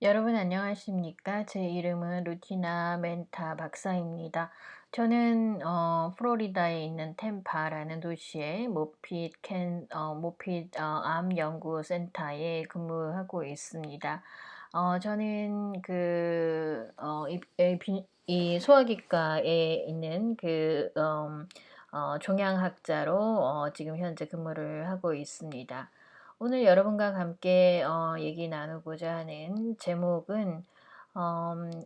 여러분 안녕하십니까? 제 이름은 루티나 멘타 박사입니다. 저는 플로리다에 있는 템파라는 도시의 모핏 암 연구 센터에 근무하고 있습니다. 저는 이 소아기과에 있는 종양학자로 지금 현재 근무를 하고 있습니다. 오늘 여러분과 함께 얘기 나누고자 하는 제목은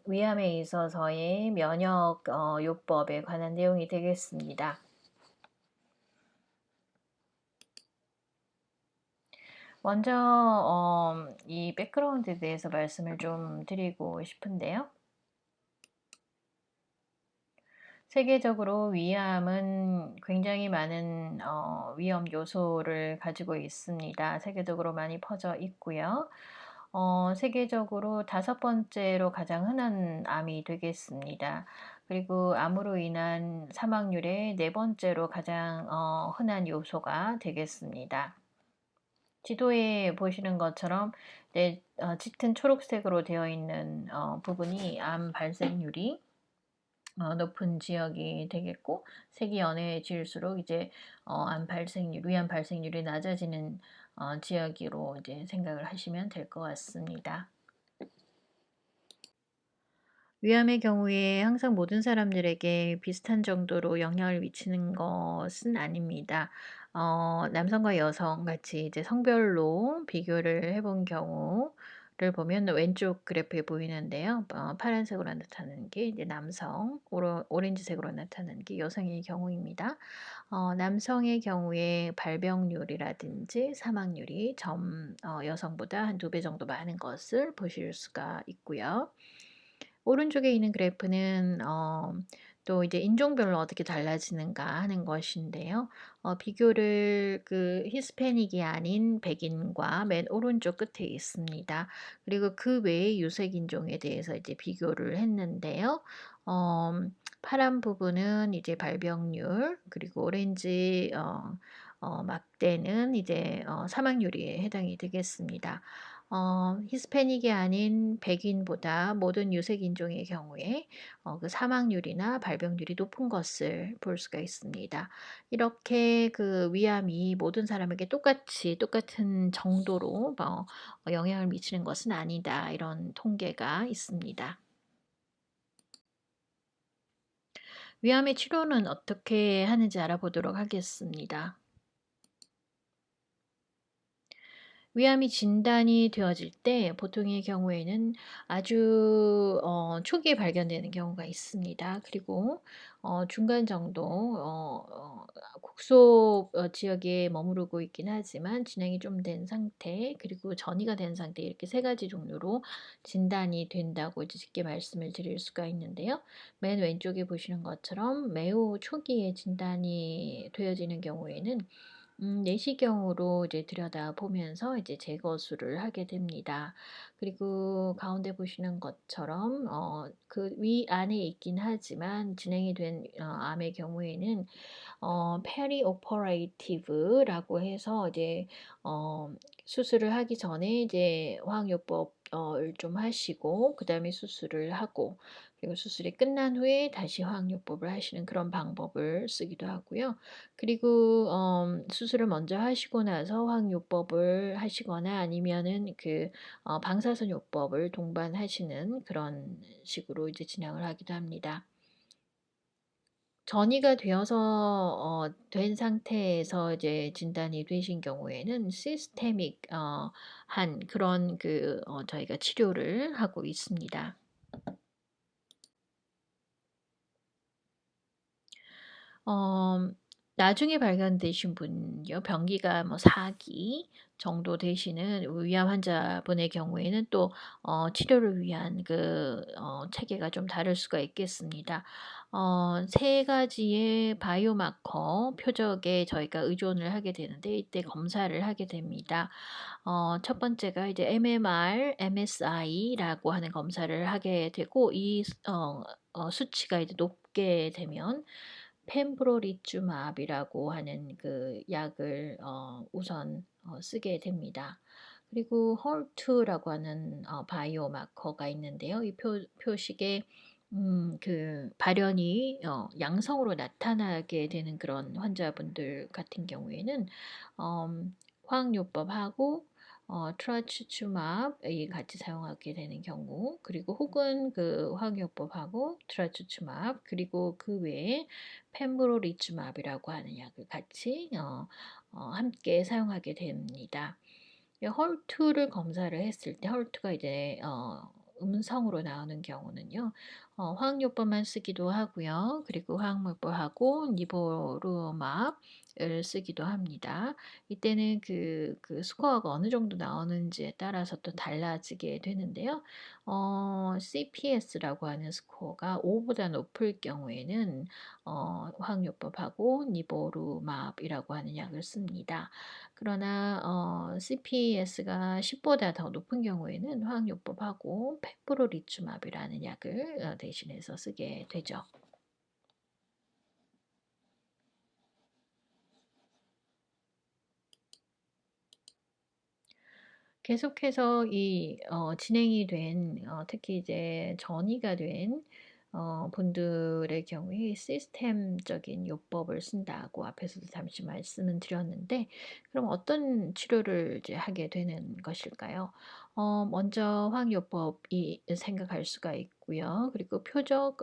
위암에 있어서의 면역 요법에 관한 내용이 되겠습니다. 먼저 이 백그라운드에 대해서 말씀을 좀 드리고 싶은데요. 세계적으로 위암은 굉장히 많은 위험 요소를 가지고 있습니다. 세계적으로 많이 퍼져 있고요. 세계적으로 다섯 번째로 가장 흔한 암이 되겠습니다. 그리고 암으로 인한 사망률의 네 번째로 가장 흔한 요소가 되겠습니다. 지도에 보시는 것처럼 짙은 초록색으로 되어 있는 부분이 암 발생률이 높은 지역이 되겠고, 색이 연해질수록 이제 위암 발생률이 낮아지는 지역으로 이제 생각을 하시면 될 것 같습니다. 위암의 경우에 항상 모든 사람들에게 비슷한 정도로 영향을 미치는 것은 아닙니다. 남성과 여성 같이 이제 성별로 비교를 해본 경우를 보면 왼쪽 그래프에 보이는데요. 파란색으로 나타나는 게 이제 남성, 오렌지색으로 나타나는 게 여성의 경우입니다. 남성의 경우에 발병률이라든지 사망률이 여성보다 한 2배 정도 많은 것을 보실 수가 있고요. 오른쪽에 있는 그래프는 또 이제 인종별로 어떻게 달라지는가 하는 것인데요. 비교를 히스패닉이 아닌 백인과 맨 오른쪽 끝에 있습니다. 그리고 그 외의 유색 인종에 대해서 이제 비교를 했는데요. 파란 부분은 이제 발병률, 그리고 오렌지 막대는 이제 사망률에 해당이 되겠습니다. 히스패닉이 아닌 백인보다 모든 유색 인종의 경우에 그 사망률이나 발병률이 높은 것을 볼 수가 있습니다. 이렇게 그 위암이 모든 사람에게 똑같은 정도로 영향을 미치는 것은 아니다. 이런 통계가 있습니다. 위암의 치료는 어떻게 하는지 알아보도록 하겠습니다. 위암이 진단이 되어질 때 보통의 경우에는 아주 초기에 발견되는 경우가 있습니다. 그리고 중간 정도 국소 지역에 머무르고 있긴 하지만 진행이 좀 된 상태, 그리고 전이가 된 상태, 이렇게 세 가지 종류로 진단이 된다고 이제 쉽게 말씀을 드릴 수가 있는데요. 맨 왼쪽에 보시는 것처럼 매우 초기에 진단이 되어지는 경우에는 내시경으로 이제 들여다보면서 이제 제거술을 하게 됩니다. 그리고 가운데 보시는 것처럼 그 위 안에 있긴 하지만 진행이 된 암의 경우에는 페리오퍼레이티브라고 해서 이제 어 수술을 하기 전에 이제 화학요법을 좀 하시고 그다음에 수술을 하고, 그리고 수술이 끝난 후에 다시 화학요법을 하시는 그런 방법을 쓰기도 하고요. 그리고 수술을 먼저 하시고 나서 화학요법을 하시거나 아니면은 방사선 요법을 동반하시는 그런 식으로 이제 진행을 하기도 합니다. 전이가 되어서 된 상태에서 이제 진단이 되신 경우에는 시스테믹 한 그런 저희가 치료를 하고 있습니다. 어 나중에 발견되신 분요, 병기가 뭐 4기 정도 되시는 위암 환자분의 경우에는 또 치료를 위한 체계가 좀 다를 수가 있겠습니다. 3 가지의 바이오마커 표적에 저희가 의존을 하게 되는데, 이때 검사를 하게 됩니다. 첫 번째가 이제 MMR, MSI라고 하는 검사를 하게 되고, 이 수치가 이제 높게 되면 펜브로리주맙이라고 하는 그 약을 우선 쓰게 됩니다. 그리고 헐트라고 하는 바이오 마커가 있는데요. 이 표식에 그 발현이 양성으로 나타나게 되는 그런 환자분들 같은 경우에는 화학요법하고 트라치추맙이 같이 사용하게 되는 경우, 그리고 혹은 그 화학요법하고 트라치추맙, 그리고 그 외에 펜브로리추맙이라고 하는 약을 같이 함께 사용하게 됩니다. 헐트를 검사를 했을 때 헐트가 이제 음성으로 나오는 경우는요. 화학요법만 쓰기도 하고요. 그리고 화학요법하고 니보루맙을 쓰기도 합니다. 이때는 그 스코어가 어느 정도 나오는지에 따라서 또 달라지게 되는데요. CPS라고 하는 스코어가 5보다 높을 경우에는 화학요법하고 니보루맙이라고 하는 약을 씁니다. 그러나 CPS가 10보다 더 높은 경우에는 화학요법하고 페프로리추맙이라는 약을 대신해서 쓰게 되죠. 계속해서 이 진행이 된 특히 이제 전이가 된 분들의 경우에 시스템적인 요법을 쓴다고 앞에서도 잠시 말씀은 드렸는데, 그럼 어떤 치료를 이제 하게 되는 것일까요? 먼저 화학요법이 생각할 수가 있고요. 그리고 표적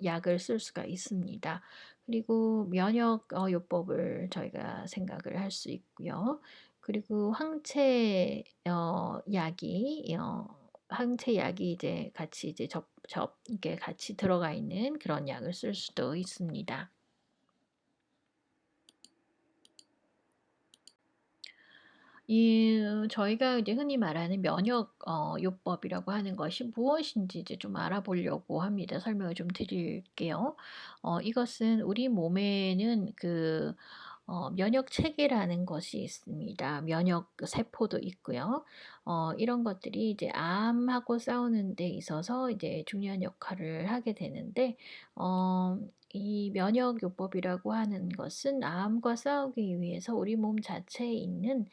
약을 쓸 수가 있습니다. 그리고 면역 요법을 저희가 생각을 할 수 있고요. 그리고 항체 약이 이제 같이 이제 이게 같이 들어가 있는 그런 약을 쓸 수도 있습니다. 저희가 이제 흔히 말하는 면역 요법이라고 하는 것이 무엇인지 이제 좀 알아보려고 합니다. 설명을 좀 드릴게요. 이것은 우리 몸에는 면역 체계라는 것이 있습니다. 면역 세포도 있고요. 이런 것들이 이제 암하고 싸우는 데 있어서 이제 중요한 역할을 하게 되는데, 어 이 면역요법이라고 하는 것은 암과 싸우기 위해서 우리 몸 자체에 있는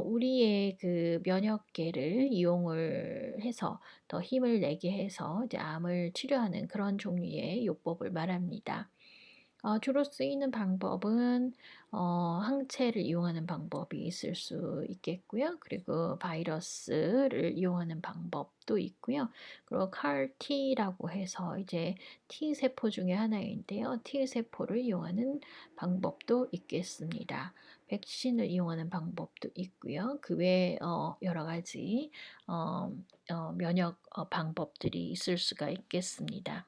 우리의 그 면역계를 이용을 해서 더 힘을 내게 해서 이제 암을 치료하는 그런 종류의 요법을 말합니다. 주로 쓰이는 방법은 항체를 이용하는 방법이 있을 수 있겠고요. 그리고 바이러스를 이용하는 방법도 있고요. 그리고 CAR-T라고 해서 이제 T세포 중에 하나인데요. T세포를 이용하는 방법도 있겠습니다. 백신을 이용하는 방법도 있고요. 그 외에 여러 가지 어, 면역 방법들이 있을 수가 있겠습니다.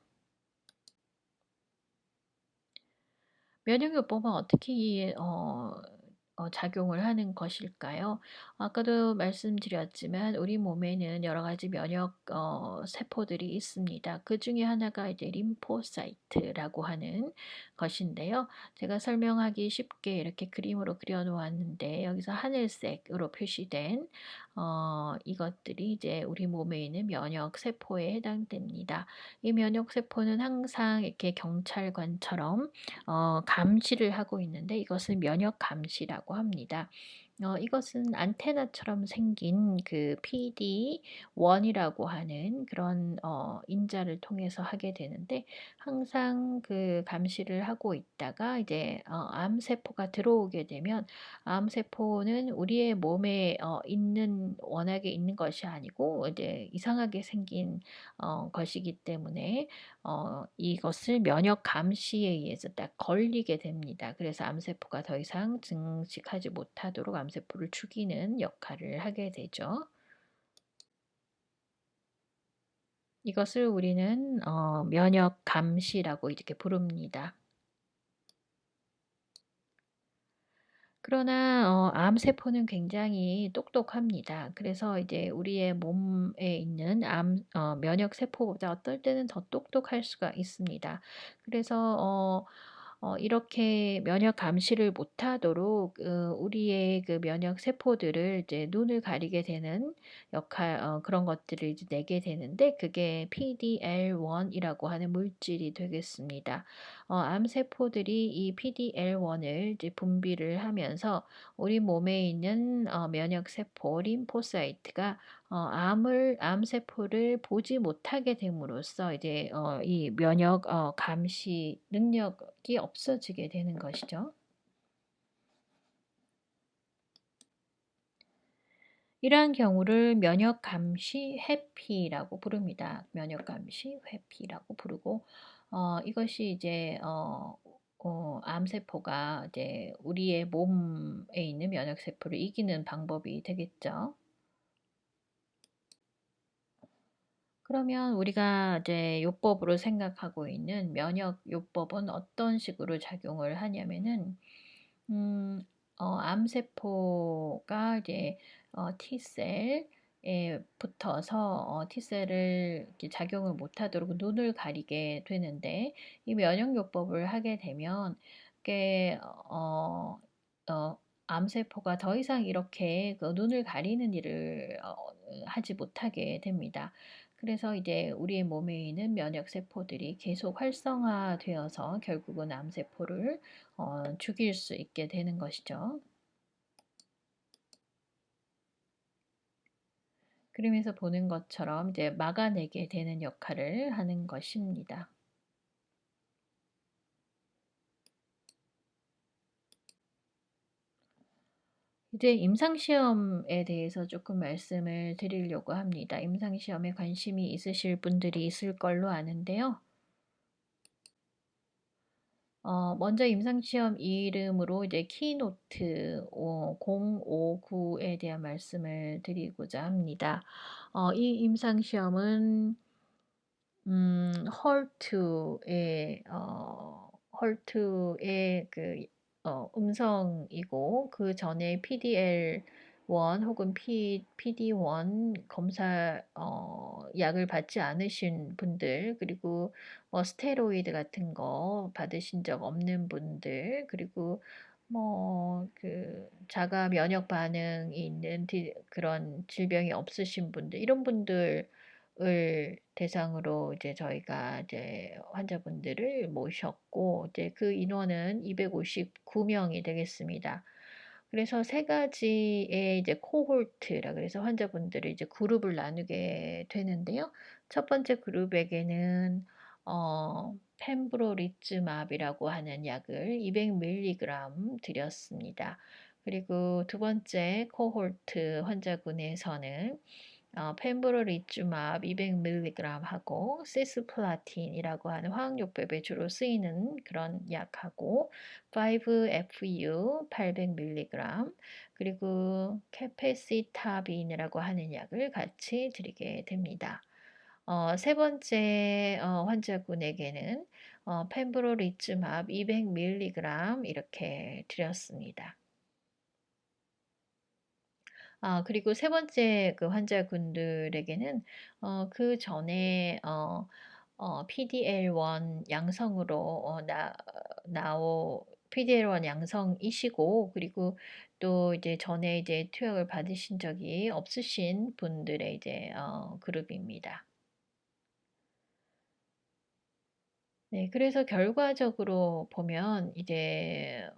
면역요법은 어떻게 작용을 하는 것일까요? 아까도 말씀드렸지만 우리 몸에는 여러 가지 면역 세포들이 있습니다. 그 중에 하나가 이제 림포사이트라고 하는 것인데요. 제가 설명하기 쉽게 이렇게 그림으로 그려 놓았는데, 여기서 하늘색으로 표시된 이것들이 이제 우리 몸에 있는 면역 세포에 해당됩니다. 이 면역 세포는 항상 이렇게 경찰관처럼 감시를 하고 있는데, 이것을 면역 감시라고 합니다. 이것은 안테나처럼 생긴 그 PD-1이라고 하는 그런 인자를 통해서 하게 되는데, 항상 그 감시를 하고 있다가 이제 암세포가 들어오게 되면, 암세포는 우리의 몸에 워낙에 있는 것이 아니고 이제 이상하게 생긴 것이기 때문에 이것을 면역 감시에 의해서 딱 걸리게 됩니다. 그래서 암세포가 더 이상 증식하지 못하도록 암세포를 죽이는 역할을 하게 되죠. 이것을 우리는 면역 감시라고 이렇게 부릅니다. 그러나 암세포는 굉장히 똑똑합니다. 그래서 이제 우리의 몸에 있는 면역 세포보다 어떨 때는 더 똑똑할 수가 있습니다. 그래서 이렇게 면역 감시를 못하도록 우리의 그 면역 세포들을 이제 눈을 가리게 되는 역할, 그런 것들을 이제 내게 되는데, 그게 PD-L1 이라고 하는 물질이 되겠습니다. 암 세포들이 이 PD-L1을 이제 분비를 하면서 우리 몸에 있는 면역 세포 림포사이트가 암 세포를 보지 못하게 됨으로써 이제 이 면역 감시 능력이 없어지게 되는 것이죠. 이러한 경우를 면역 감시 회피라고 부릅니다. 면역 감시 회피라고 부르고, 이것이 이제 암 세포가 이제 우리의 몸에 있는 면역 세포를 이기는 방법이 되겠죠. 그러면 우리가 이제 요법으로 생각하고 있는 면역 요법은 어떤 식으로 작용을 하냐면은, 음, 암세포가 이제 T셀에 붙어서 T셀을 이렇게 작용을 못하도록 눈을 가리게 되는데, 이 면역 요법을 하게 되면 이게 암세포가 더 이상 이렇게 그 눈을 가리는 일을 하지 못하게 됩니다. 그래서 이제 우리의 몸에 있는 면역 세포들이 계속 활성화되어서 결국은 암세포를 죽일 수 있게 되는 것이죠. 그림에서 보는 것처럼 이제 막아내게 되는 역할을 하는 것입니다. 이제 임상시험에 대해서 조금 말씀을 드리려고 합니다. 임상시험에 관심이 있으실 분들이 있을 걸로 아는데요. 먼저 임상시험 이름으로 이제 키노트 059에 대한 말씀을 드리고자 합니다. 이 임상시험은 헐트의 그 음성이고, 그 전에 PDL1 혹은 PD1 검사 약을 받지 않으신 분들, 그리고 스테로이드 같은 거 받으신 적 없는 분들, 그리고 뭐 그 자가 면역 반응이 있는 그런 질병이 없으신 분들, 이런 분들 을 대상으로 이제 저희가 이제 환자분들을 모셨고, 이제 그 인원은 259명이 되겠습니다. 그래서 세 가지의 이제 코홀트라 그래서 환자분들을 이제 그룹을 나누게 되는데요. 첫 번째 그룹에게는 펜브로리즈맙이라고 하는 약을 200mg 드렸습니다. 그리고 두 번째 코홀트 환자군에서는 펜브로리즈맙 200mg 하고 시스플라틴이라고 하는 화학요법에 주로 쓰이는 그런 약하고 5FU 800mg 그리고 케페시타빈이라고 하는 약을 같이 드리게 됩니다. 세 번째 환자군에게는 펜브로리즈맙 200mg 이렇게 드렸습니다. 그리고 세 번째 그 환자분들에게는 그 전에 PDL1 양성으로 PDL1 양성이시고, 그리고 또 이제 전에 이제 투약을 받으신 적이 없으신 분들의 이제 그룹입니다. 네, 그래서 결과적으로 보면 이제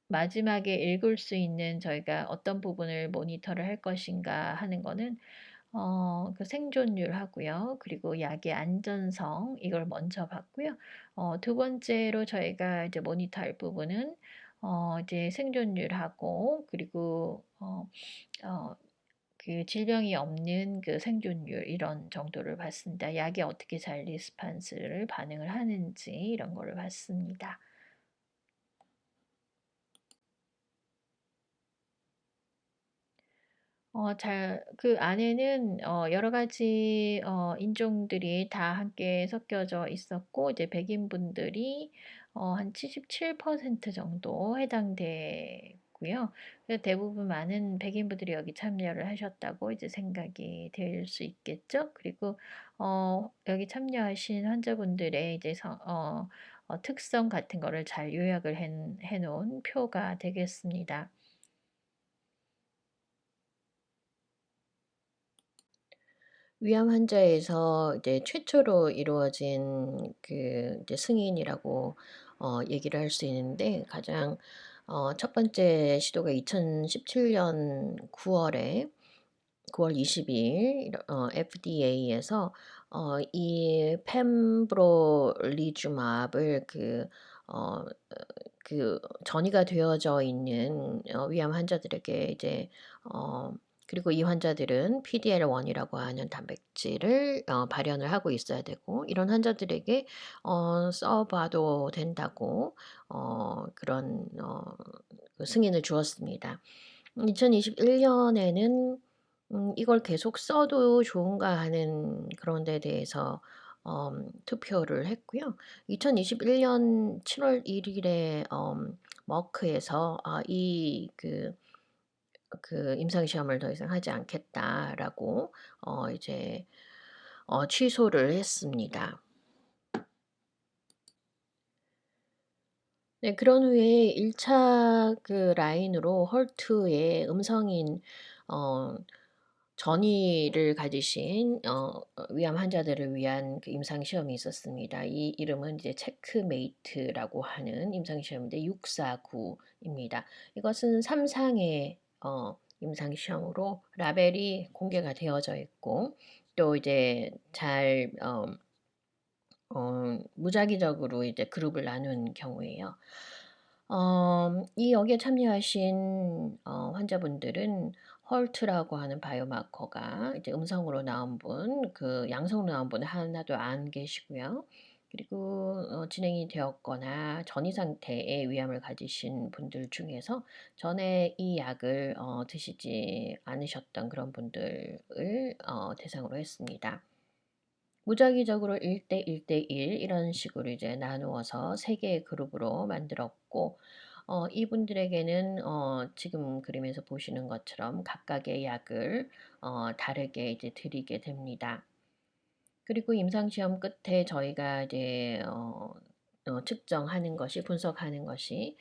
마지막에 읽을 수 있는 저희가 어떤 부분을 모니터를 할 것인가 하는 거는 그 생존율하고요. 그리고 약의 안전성 이걸 먼저 봤고요. 두 번째로 저희가 이제 모니터할 부분은 이제 생존율하고 그리고 그 질병이 없는 그 생존율 이런 정도를 봤습니다. 약에 어떻게 잘 리스판스를 반응을 하는지 이런 거를 봤습니다. 그 안에는 여러 가지 인종들이 다 함께 섞여져 있었고, 이제 백인분들이 한 77% 정도 해당되고요. 그래서 대부분 많은 백인분들이 여기 참여를 하셨다고 이제 생각이 될 수 있겠죠. 그리고 여기 참여하신 환자분들의 이제 특성 같은 거를 잘 요약을 해 놓은 표가 되겠습니다. 위암 환자에서 이제 최초로 이루어진 그 이제 승인이라고 얘기를 할 수 있는데, 가장 첫 번째 시도가 2017년 9월 22일 FDA에서 이 펜브롤리주맙을 어 전이가 되어져 있는 위암 환자들에게 이제 어 그리고 이 환자들은 PDL1이라고 하는 단백질을 발현을 하고 있어야 되고, 이런 환자들에게 써 봐도 된다고 그런 그 승인을 주었습니다. 2021 년에는 이걸 계속 써도 좋은가 하는 그런 데 대해서 투표를 했고요. 2021년 7월 1 일에 머크에서 이 임상 시험을 더 이상 하지 않겠다라고 이제 취소를 했습니다. 네, 그런 후에 1차 라인으로 헐트의 음성인 어 전이를 가지신 위암 환자들을 위한 그 임상 시험이 있었습니다. 이 이름은 이제 체크메이트라고 하는 임상 시험인데 649 입니다. 이것은 3 상의 임상 시험으로 라벨이 공개가 되어져 있고, 또 이제 잘 무작위적으로 이제 그룹을 나눈 경우에요. 이 여기에 참여하신 환자분들은 헐트라고 하는 바이오마커가 이제 음성으로 나온 분, 양성으로 나온 분은 하나도 안 계시고요. 그리고 진행이 되었거나 전이 상태의 위암을 가지신 분들 중에서 전에 이 약을 드시지 않으셨던 그런 분들을 대상으로 했습니다. 무작위적으로 1대 1대1 이런 식으로 이제 나누어서 3 개의 그룹으로 만들었고, 이분들에게는 지금 그림에서 보시는 것처럼 각각의 약을 다르게 이제 드리게 됩니다. 그리고 임상 시험 끝에 저희가 이제 측정하는 것이, 분석하는 것이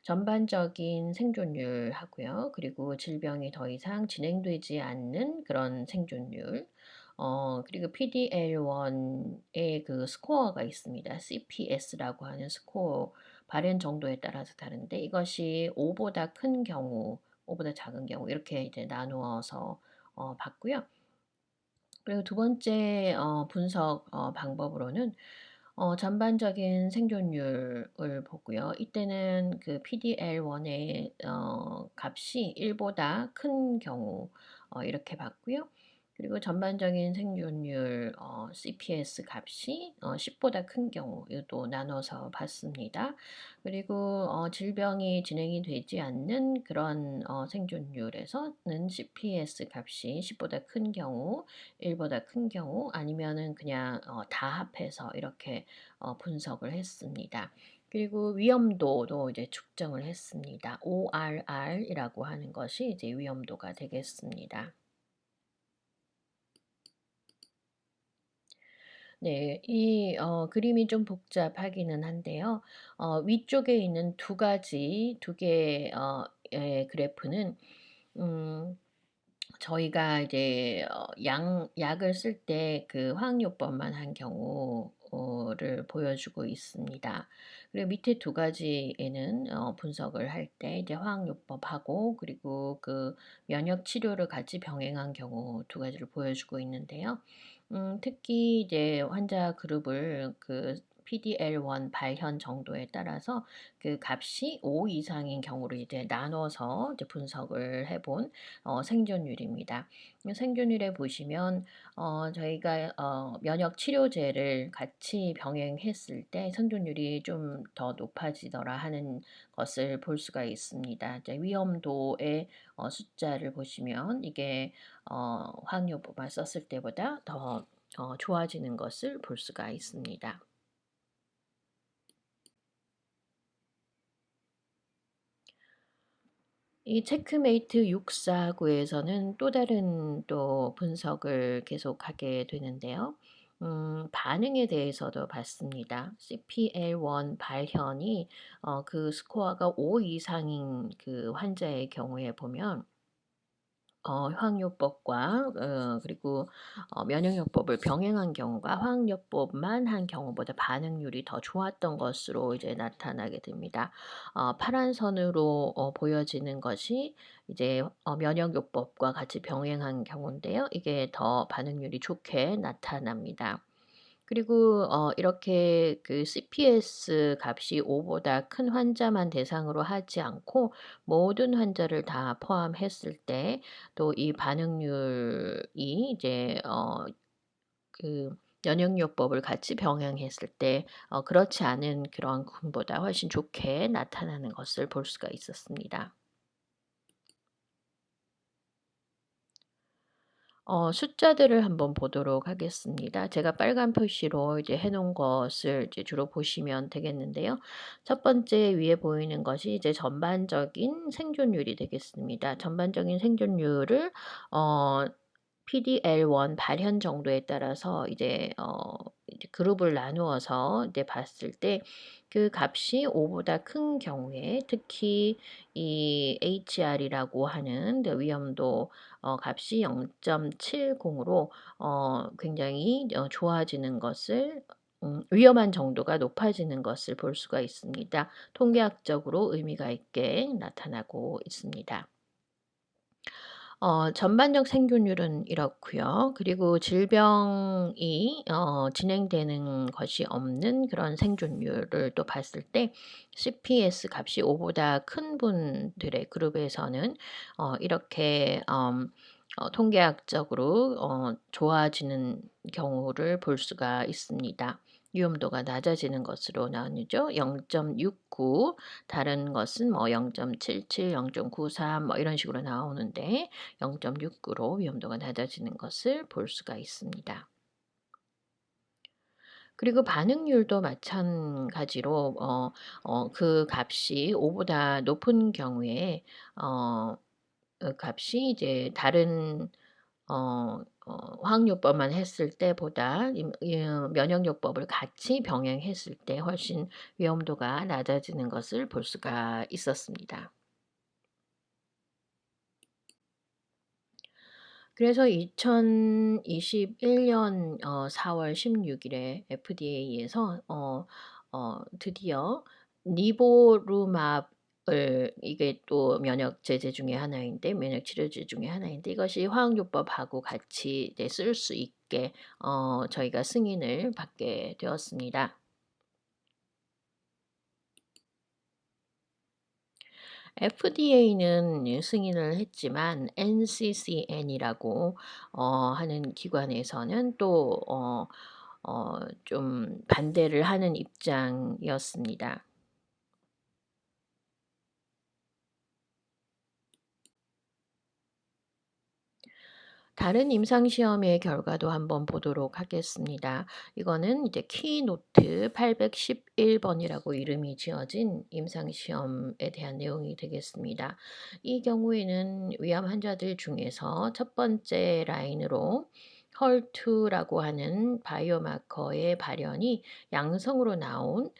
전반적인 생존율하고요. 그리고 질병이 더 이상 진행되지 않는 그런 생존율, 그리고 PDL1의 그 스코어가 있습니다. CPS라고 하는 스코어, 발현 정도에 따라서 다른데, 이것이 5보다 큰 경우, 5보다 작은 경우 이렇게 이제 나누어서 봤고요. 그리고 두 번째 분석 방법으로는 전반적인 생존율을 보고요. 이때는 그 PDL1의 값이 1보다 큰 경우 이렇게 봤고요. 그리고 전반적인 생존율 CPS 값이 10보다 큰 경우도 나눠서 봤습니다. 그리고 질병이 진행이 되지 않는 그런 생존율에서는 CPS 값이 10보다 큰 경우, 1보다 큰 경우, 아니면은 그냥 다 합해서 이렇게 분석을 했습니다. 그리고 위험도도 이제 측정을 했습니다. ORR이라고 하는 것이 이제 위험도가 되겠습니다. 네. 이 그림이 좀 복잡하기는 한데요. 위쪽에 있는 두 개의 의 그래프는 음 저희가 이제 약을 쓸 때 그 화학요법만 한 경우를 보여주고 있습니다. 그리고 밑에 두 가지에는 분석을 할 때 이제 화학요법하고, 그리고 그 면역 치료를 같이 병행한 경우 두 가지를 보여주고 있는데요. 특히 이제 환자 그룹을 PDL1 발현 정도에 따라서 그 값이 5 이상인 경우로 이제 나눠서 이제 분석을 해본 생존율입니다. 생존율에 보시면 저희가 면역 치료제를 같이 병행했을 때 생존율이 좀 더 높아지더라 하는 것을 볼 수가 있습니다. 이제 위험도의 숫자를 보시면 이게 화학요법만 썼을 때보다 더 좋아지는 것을 볼 수가 있습니다. 이 체크메이트 649에서는 또 다른 또 분석을 계속하게 되는데요. 반응에 대해서도 봤습니다. CPL1 발현이 그 스코어가 5 이상인 그 환자의 경우에 보면 화학요법과 그리고 면역요법을 병행한 경우가 화학요법만 한 경우보다 반응률이 더 좋았던 것으로 이제 나타나게 됩니다. 파란 선으로 보여지는 것이 이제 면역요법과 같이 병행한 경우인데요. 이게 더 반응률이 좋게 나타납니다. 그리고 이렇게 그 CPS 값이 5 보다 큰 환자만 대상으로 하지 않고 모든 환자를 다 포함했을 때 또 이 반응률이 이제 그 면역요법을 같이 병행했을 때 그렇지 않은 그런 군보다 훨씬 좋게 나타나는 것을 볼 수가 있었습니다. 숫자들을 한번 보도록 하겠습니다. 제가 빨간 표시로 이제 해 놓은 것을 이제 주로 보시면 되겠는데요. 첫 번째 위에 보이는 것이 이제 전반적인 생존율이 되겠습니다. 전반적인 생존율을 어 PDL1 발현 정도에 따라서 이제 그룹을 나누어서 이제 봤을 때 그 값이 5 보다 큰 경우에 특히 이 HR이라고 하는 그 위험도 값이 0.70으로 굉장히 좋아지는 것을 위험한 정도가 높아지는 것을 볼 수가 있습니다. 통계학적으로 의미가 있게 나타나고 있습니다. 전반적 생존율은 이렇고요. 그리고 질병이 진행되는 것이 없는 그런 생존율을 또 봤을 때 CPS 값이 5 보다 큰 분들의 그룹에서는 이렇게 통계학적으로 좋아지는 경우를 볼 수가 있습니다. 위험도가 낮아지는 것으로 나누죠. 0.69 다른 것은 뭐 0.77, 0.93 뭐 이런 식으로 나오는데 0.69로 위험도가 낮아지는 것을 볼 수가 있습니다. 그리고 반응률도 마찬가지로 그 값이 5 보다 높은 경우에 그 값이 이제 다른 화학요법만 했을 때보다 이 면역요법을 같이 병행했을 때 훨씬 위험도가 낮아지는 것을 볼 수가 있었습니다. 그래서 2021년 4월 16 일에 FDA에서 드디어 니보루맙을 이게 또 면역 제제 중에 하나인데 면역 치료제 중에 하나인데 이것이 화학요법하고 같이 이제 쓸 수 있게 저희가 승인을 받게 되었습니다. FDA는 승인을 했지만 NCCN이라고 하는 기관에서는 또 좀 반대를 하는 입장이었습니다. 다른 임상 시험의 결과도 한번 보도록 하겠습니다. 이거는 이제 키노트 811 번이라고 이름이 지어진 임상 시험에 대한 내용이 되겠습니다. 이 경우에는 위암 환자들 중에서 첫 번째 라인으로 헐2라고 하는 바이오마커의 발현이 양성으로 나온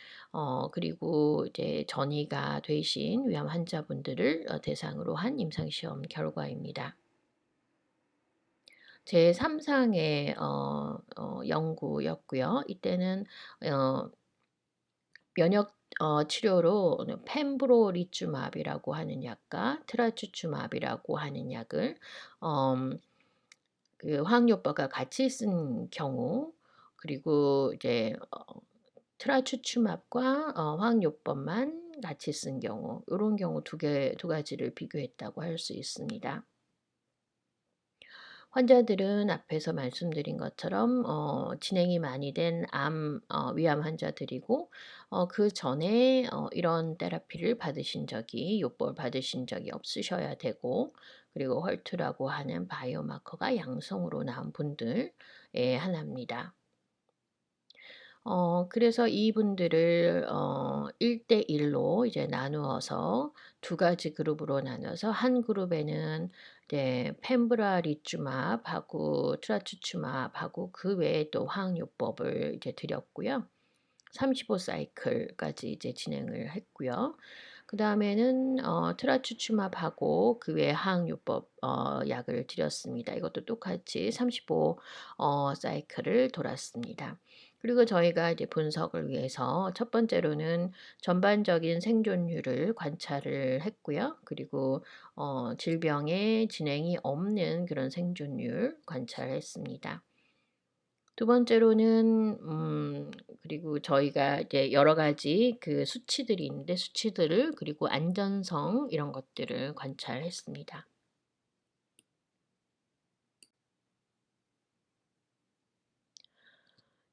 그리고 이제 전이가 되신 위암 환자분들을 대상으로 한 임상 시험 결과입니다. 제3 상의 연구였고요. 이때는 어 면역 치료로 펜브로리주맙이라고 하는 약과 트라투추맙이라고 하는 약을 엄 그 화학요법과 같이 쓴 경우 그리고 이제 트라투추맙과 화학요법만 같이 쓴 경우 요런 경우 두 가지를 비교했다고 할 수 있습니다. 환자들은 앞에서 말씀드린 것처럼 진행이 많이 된 위암 환자들이고 그전에 이런 테라피를 받으신 적이 요법을 받으신 적이 없으셔야 되고 그리고 헐트라고 하는 바이오마커가 양성으로 나온 분들의 하나입니다. 그래서 이분들을 1대 1로 이제 나누어서 두 가지 그룹으로 나눠서 한 그룹에는 이제 펜브라리주맙하고 트라투추맙하고 그 외에 또 화학요법을 이제 드렸고요. 35 사이클까지 이제 진행을 했고요. 그다음에는 트라투추맙하고 그 외에 항요법 약을 드렸습니다. 이것도 똑같이 35 사이클을 돌았습니다. 그리고 저희가 이제 분석을 위해서 첫 번째로는 전반적인 생존율을 관찰을 했고요. 그리고 질병의 진행이 없는 그런 생존율 관찰했습니다. 두 번째로는 그리고 저희가 이제 여러 가지 그 수치들이 있는데 수치들을 그리고 안전성 이런 것들을 관찰했습니다.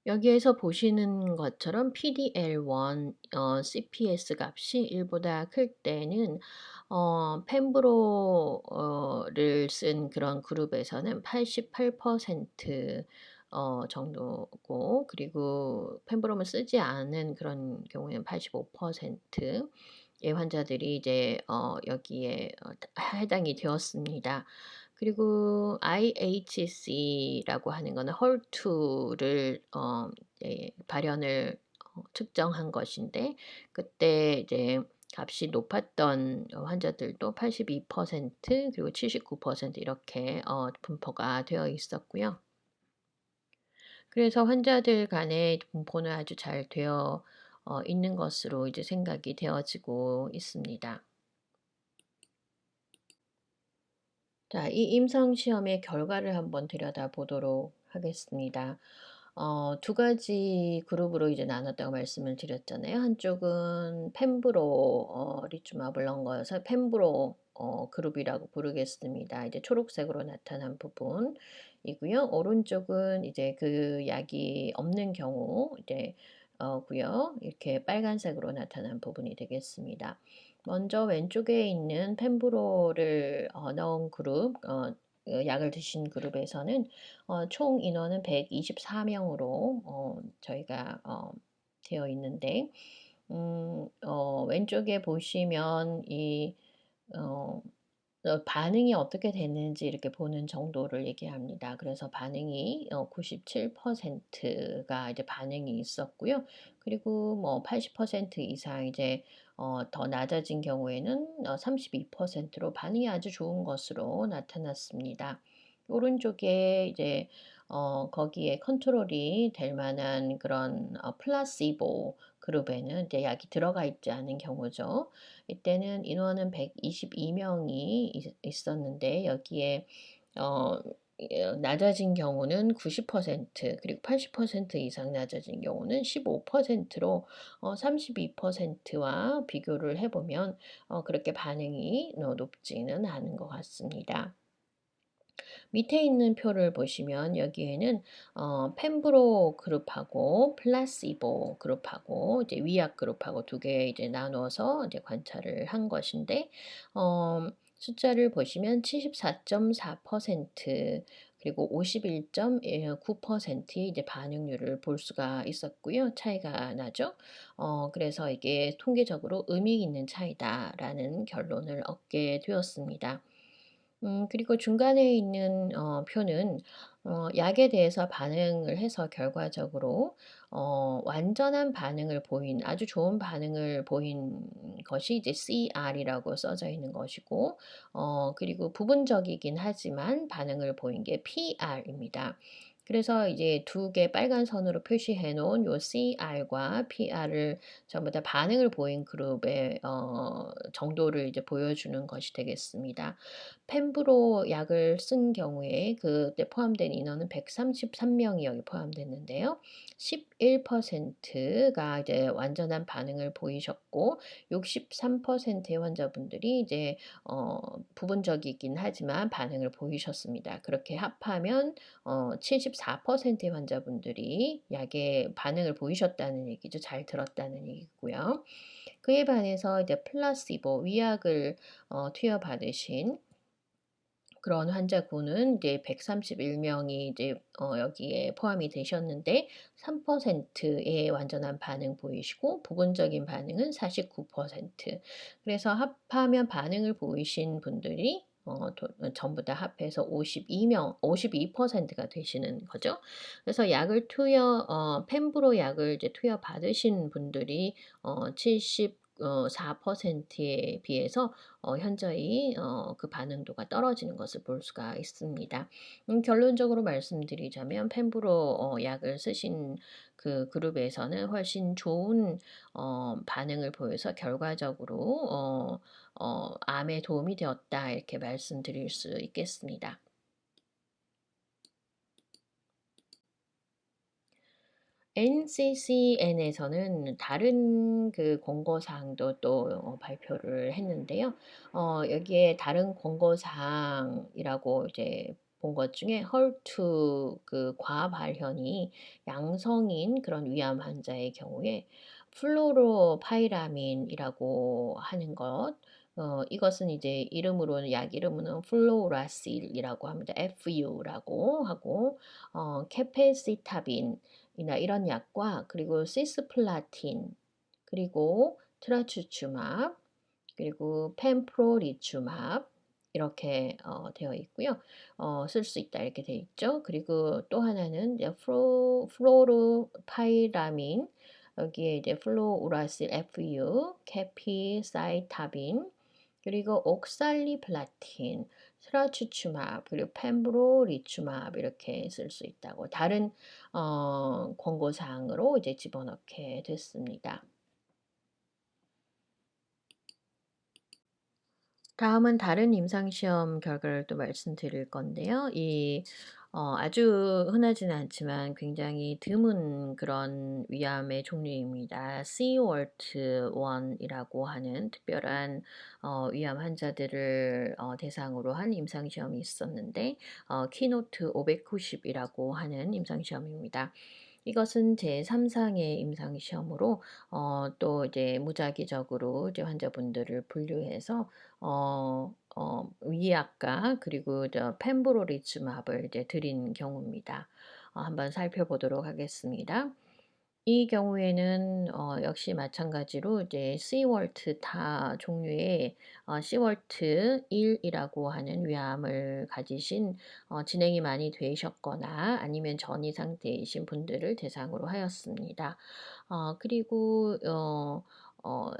여기에서 보시는 것처럼 PDL1 CPS 값이 1보다 클 때는 펜브로를 쓴 그런 그룹에서는 88% 정도고, 그리고 펜브롬을 쓰지 않은 그런 경우에는 85%의 환자들이 이제 여기에 해당이 되었습니다. 그리고 IHC라고 하는 거는 헐투를 발현을 측정한 것인데, 그때 이제 값이 높았던 환자들도 82% 그리고 79% 이렇게 분포가 되어 있었고요. 그래서 환자들 간의 분포는 아주 잘 되어 있는 것으로 이제 생각이 되어지고 있습니다. 자, 이 임상 시험의 결과를 한번 들여다보도록 하겠습니다. 두 가지 그룹으로 이제 나눴다고 말씀을 드렸잖아요. 한쪽은 펜브로 리추마블 넣은 거여서 펜브로 그룹이라고 부르겠습니다. 이제 초록색으로 나타난 부분이고요. 오른쪽은 이제 그 약이 없는 경우 이제 고요. 이렇게 빨간색으로 나타난 부분이 되겠습니다. 먼저 왼쪽에 있는 펜브로를 넣은 그룹, 약을 드신 그룹에서는 총 인원은 124명으로 저희가 되어 있는데, 왼쪽에 보시면 이 어, 반응이 어떻게 됐는지 이렇게 보는 정도를 얘기합니다. 그래서 반응이 97%가 이제 반응이 있었고요. 그리고 뭐 80% 이상 이제 더 낮아진 경우에는 32%로 반응이 아주 좋은 것으로 나타났습니다. 오른쪽에 이제 거기에 컨트롤이 될 만한 그런 플라시보 그룹에는 이제 약이 들어가 있지 않은 경우죠. 이때는 인원은 122명이 있었는데 여기에 어, 낮아진 경우는 90% 그리고 80% 이상 낮아진 경우는 15%로 32%와 비교를 해보면 그렇게 반응이 높지는 않은 것 같습니다. 밑에 있는 표를 보시면 여기에는 펜브로 그룹하고 플라시보 그룹하고 이제 위약 그룹하고 두 개 이제 나눠서 이제 관찰을 한 것인데, 숫자를 보시면 74.4% 그리고 51.9%의 이제 반응률을 볼 수가 있었고요. 차이가 나죠. 그래서 이게 통계적으로 의미 있는 차이다라는 결론을 얻게 되었습니다. 그리고 중간에 있는 표는 약에 대해서 반응을 해서 결과적으로 완전한 반응을 보인 아주 좋은 반응을 보인 것이 이제 CR이라고 써져 있는 것이고, 그리고 부분적이긴 하지만 반응을 보인 게 PR입니다. 그래서 이제 두 개 빨간 선으로 표시해 놓은 요 CR과 PR을 전부 다 반응을 보인 그룹의 정도를 이제 보여주는 것이 되겠습니다. 펜브로 약을 쓴 경우에 그때 포함된 인원은 133명이 여기 포함됐는데요. 11%가 이제 완전한 반응을 보이셨고, 63%의 환자분들이 이제 부분적이긴 하지만 반응을 보이셨습니다. 그렇게 합하면 74%의 환자분들이 약에 반응을 보이셨다는 얘기죠. 잘 들었다는 얘기고요. 그에 반해서 이제 플라시보 위약을 투여받으신 그런 환자군은 이제 131명이 이제 여기에 포함이 되셨는데 3%의 완전한 반응 보이시고 부분적인 반응은 49%. 그래서 합하면 반응을 보이신 분들이 전부 다 합해서 52%가 되시는 거죠. 그래서 약을 펜브로 약을 이제 투여 받으신 분들이 74%에 비해서 현저히 그 반응도가 떨어지는 것을 볼 수가 있습니다. 결론적으로 말씀드리자면 펜브로 약을 쓰신 그 그룹에서는 훨씬 좋은 반응을 보여서 결과적으로 암에 도움이 되었다 이렇게 말씀드릴 수 있겠습니다. NCCN에서는 다른 그 권고 사항도 또 발표를 했는데요. 여기에 다른 권고 사항이라고 이제 본 것 중에 헐투 그 과발현이 양성인 그런 위암 환자의 경우에 플로로파이라민이라고 하는 것. 이것은 이제 약 이름으로는 플로라실이라고 합니다. FU라고 하고 케페시타빈 이나 이런 약과 그리고 시스플라틴 그리고 트라추추맙 그리고 펜프로리추맙 이렇게 되어 있고요. 쓸 수 있다 이렇게 되어 있죠. 그리고 또 하나는 이제 플로로파이라민 여기에 이제 플로우라실 FU, 케피사이타빈 그리고 옥살리플라틴, 트라추추맙, 그리고 펜브로리추맙 이렇게 쓸 수 있다고 다른 권고 사항으로 이제 집어넣게 됐습니다. 다음은 다른 임상시험 결과를 또 말씀드릴 건데요. 아주 흔하지는 않지만 굉장히 드문 그런 위암의 종류입니다. Cwort 1이라고 하는 특별한 위암 환자들을 대상으로 한 임상시험이 있었는데 키노트 590이라고 하는 임상시험입니다. 이것은 제3상의 임상시험으로 또 이제 무작위적으로 이제 환자분들을 분류해서 위약과 그리고 펜브로리즈맙을 이제 드린 경우입니다. 한번 살펴보도록 하겠습니다. 이 경우에는 역시 마찬가지로 이제 시월트 타 종류의 시월트 1이라고 하는 위암을 가지신 진행이 많이 되셨거나 아니면 전이 상태이신 분들을 대상으로 하였습니다. 그리고 어, 어,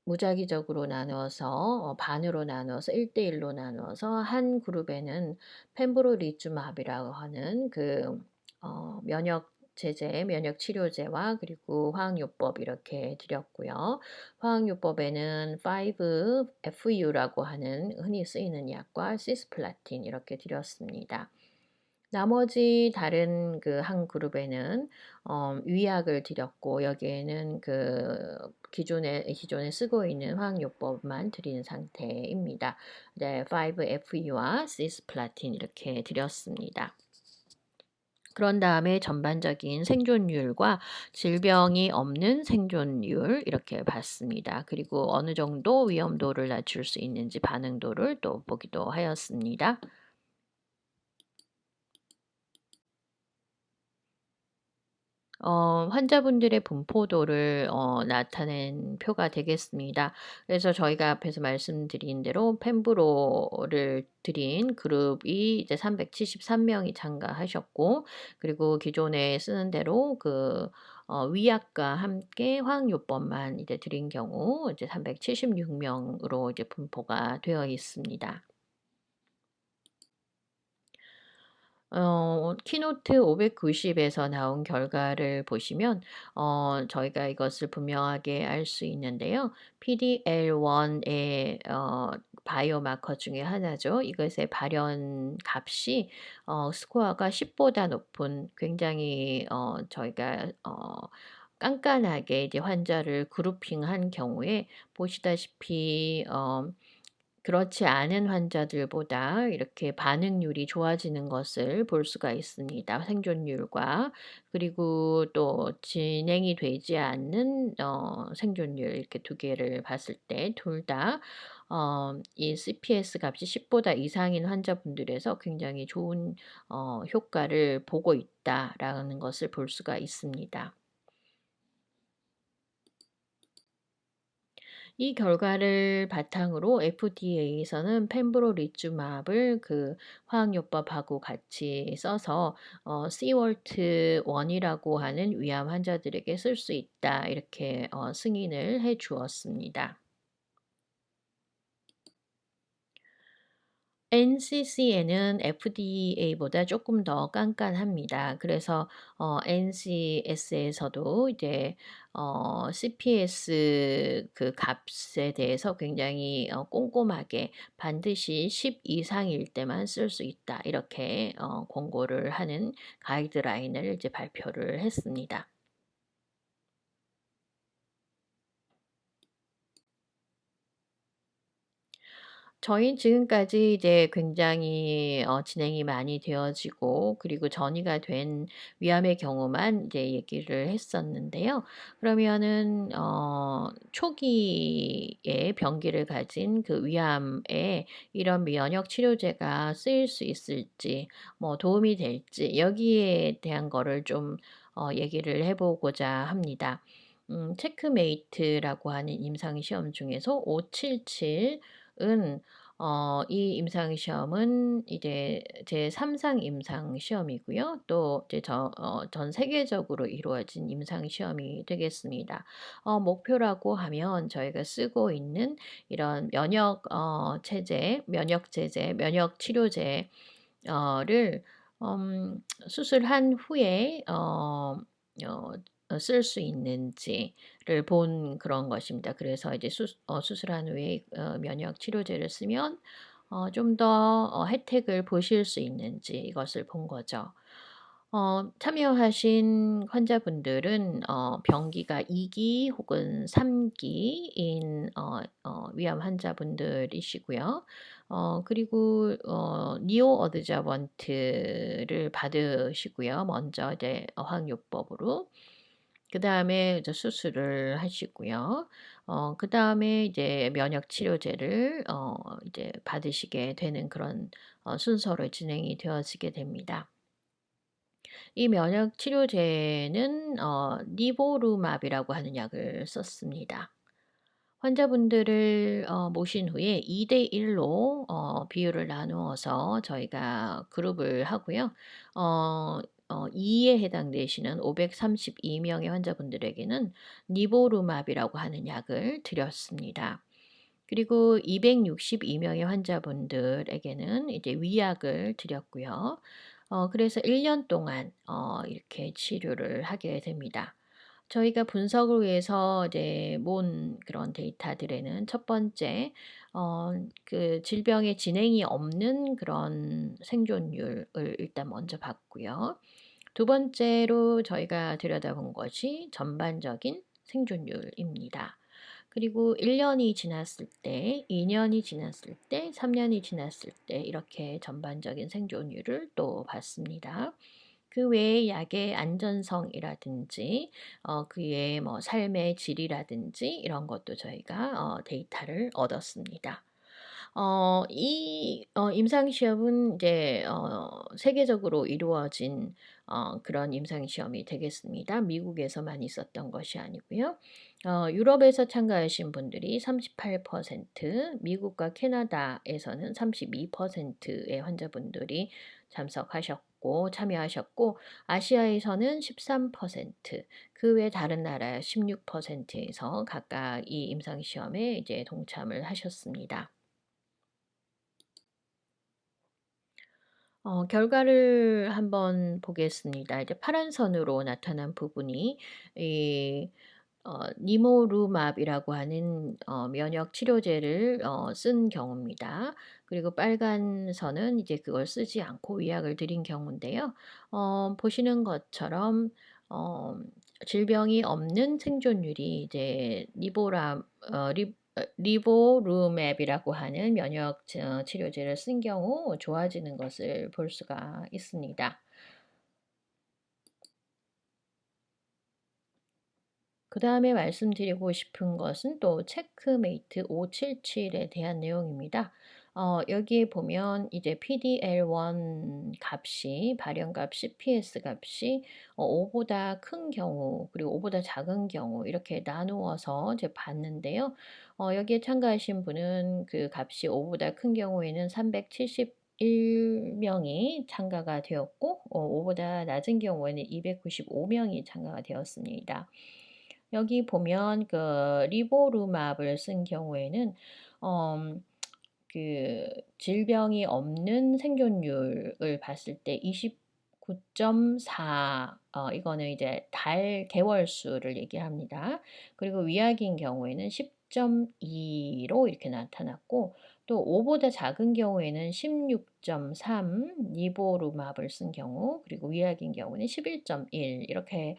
무작위적으로 나누어서 반으로 나누어서 1대1로 나누어서 한 그룹에는 펜브로리주맙이라고 하는 그 면역 제제, 면역 치료제와 그리고 화학요법 이렇게 드렸고요. 화학요법에는 5FU라고 하는 흔히 쓰이는 약과 시스플라틴 이렇게 드렸습니다. 나머지 다른 그 한 그룹에는 위약을 드렸고 여기에는 그 기존에 쓰고 있는 화학요법만 드리는 상태입니다. 네, 5FU와 시스플라틴 이렇게 드렸습니다. 그런 다음에 전반적인 생존율과 질병이 없는 생존율 이렇게 봤습니다. 그리고 어느 정도 위험도를 낮출 수 있는지 반응도를 또 보기도 하였습니다. 환자분들의 분포도를 나타낸 표가 되겠습니다. 그래서 저희가 앞에서 말씀드린 대로 펜브로를 드린 그룹이 이제 373명이 참가하셨고 그리고 기존에 쓰는 대로 그 위약과 함께 화학요법만 이제 드린 경우 이제 376명으로 이제 분포가 되어 있습니다. 키노트 590에서 나온 결과를 보시면 저희가 이것을 분명하게 알 수 있는데요. PDL1의 바이오마커 중에 하나죠. 이것의 발현 값이 스코어가 10보다 높은 굉장히 저희가 깐깐하게 이제 환자를 그룹핑한 경우에 보시다시피 그렇지 않은 환자들보다 이렇게 반응률이 좋아지는 것을 볼 수가 있습니다. 생존율과 그리고 또 진행이 되지 않는 생존율 이렇게 두 개를 봤을 때 둘 다 이 CPS 값이 10보다 이상인 환자분들에서 굉장히 좋은 효과를 보고 있다라는 것을 볼 수가 있습니다. 이 결과를 바탕으로 FDA에서는 펜브로리주맙을 그 화학요법하고 같이 써서 시월트 1이라고 하는 위암 환자들에게 쓸 수 있다 이렇게 승인을 해 주었습니다. NCCN은 FDA보다 조금 더 깐깐합니다. 그래서 NCS에서도 이제 CPS 그 값에 대해서 굉장히 꼼꼼하게 반드시 10 이상일 때만 쓸 수 있다. 이렇게 권고를 하는 가이드라인을 이제 발표를 했습니다. 저희는 지금까지 이제 굉장히 진행이 많이 되어지고 그리고 전이가 된 위암의 경우만 이제 얘기를 했었는데요. 그러면은 초기에 병기를 가진 그 위암에 이런 면역 치료제가 쓰일 수 있을지 뭐 도움이 될지 여기에 대한 거를 좀 얘기를 해 보고자 합니다. 체크메이트라고 하는 임상 시험 중에서 577은 이 임상 시험은 이제 제3상 임상 시험이고요. 또 이제 전 세계적으로 이루어진 임상 시험이 되겠습니다. 목표라고 하면 저희가 쓰고 있는 이런 면역 체제, 면역 제제, 면역 치료제 를 수술한 후에 어 쓸 수 있는지를 본 그런 것입니다. 그래서 이제 수술한 후에 면역 치료제를 쓰면 좀 더 혜택을 보실 수 있는지 이것을 본 거죠. 참여하신 환자분들은 병기가 2기 혹은 3 기인 위암 환자분들이시고요. 그리고 니오 어드저번트를 받으시고요. 먼저 이제 어학요법으로. 그다음에 이제 수술을 하시고요. 그다음에 이제 면역 치료제를 이제 받으시게 되는 그런 순서로 진행이 되어지게 됩니다. 이 면역 치료제는 니보루맙이라고 하는 약을 썼습니다. 환자분들을 모신 후에 2대 1로 비율을 나누어서 저희가 그룹을 하고요. 어 2에 해당되시는 532 명의 환자분들에게는 니보루맙이라고 하는 약을 드렸습니다. 그리고 262 명의 환자분들에게는 이제 위약을 드렸고요. 그래서 1년 동안 이렇게 치료를 하게 됩니다. 저희가 분석을 위해서 이제 모은 그런 데이터들에는 첫 번째 그 질병의 진행이 없는 그런 생존율을 일단 먼저 봤고요. 두 번째로 저희가 들여다본 것이 전반적인 생존율입니다. 그리고 1 년이 지났을 때, 2 년이 지났을 때, 3 년이 지났을 때 이렇게 전반적인 생존율을 또 봤습니다. 그 외에 약의 안전성이라든지 그 외에 뭐 삶의 질이라든지 이런 것도 저희가 데이터를 얻었습니다. 이 임상 시험은 이제 세계적으로 이루어진 그런 임상 시험이 되겠습니다. 미국에서만 있었던 것이 아니고요. 유럽에서 참가하신 분들이 38%, 미국과 캐나다에서는 32%의 환자분들이 참석하셨고 참여하셨고 아시아에서는 13%, 그 외 다른 나라 16%에서 각각 이 임상 시험에 이제 동참을 하셨습니다. 결과를 한번 보겠습니다. 이제 파란 선으로 나타난 부분이 이 니모루맙이라고 하는 면역 치료제를 쓴 경우입니다. 그리고 빨간 선은 이제 그걸 쓰지 않고 위약을 드린 경우인데요. 보시는 것처럼 어 질병이 없는 생존율이 이제 리보루맵이라고 하는 면역 치료제를 쓴 경우 좋아지는 것을 볼 수가 있습니다. 그다음에 말씀드리고 싶은 것은 또 체크메이트 577에 대한 내용입니다. 여기에 보면 이제 PDL1 값이 발현값 CPS 값이 5보다 큰 경우 그리고 5보다 작은 경우 이렇게 나누어서 이제 봤는데요. 여기에 참가하신 분은 그 값이 5보다 큰 경우에는 371명이 참가가 되었고 5보다 낮은 경우에는 295명이 참가가 되었습니다. 여기 보면 그 리보루맙을 쓴 경우에는 음 그 질병이 없는 생존율을 봤을 때 29.4, 이거는 이제 개월 수를 얘기합니다. 그리고 위약인 경우에는 10.2로 이렇게 나타났고 또 5보다 작은 경우에는 16.3 니보루맙을 쓴 경우 그리고 위약인 경우는 11.1 이렇게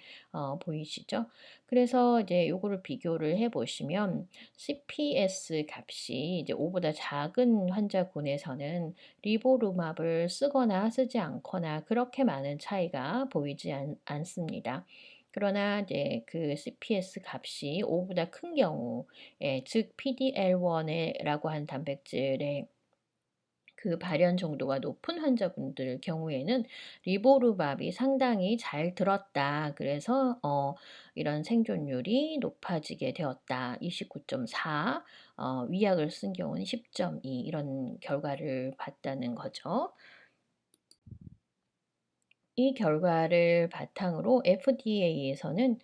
보이시죠? 그래서 이제 요거를 비교를 해 보시면 CPS 값이 이제 5보다 작은 환자군에서는 리보루맙을 쓰거나 쓰지 않거나 그렇게 많은 차이가 보이지 않습니다. 그러나 이제 그 CPS 값이 5보다 큰 경우에 즉 PDL1라고 한 단백질의 그 발현 정도가 높은 환자분들 경우에는 리보루밥이 상당히 잘 들었다. 그래서 이런 생존율이 높아지게 되었다. 29.4, 위약을 쓴 경우는 10.2 이런 결과를 봤다는 거죠. 이 결과를 바탕으로 FDA에서는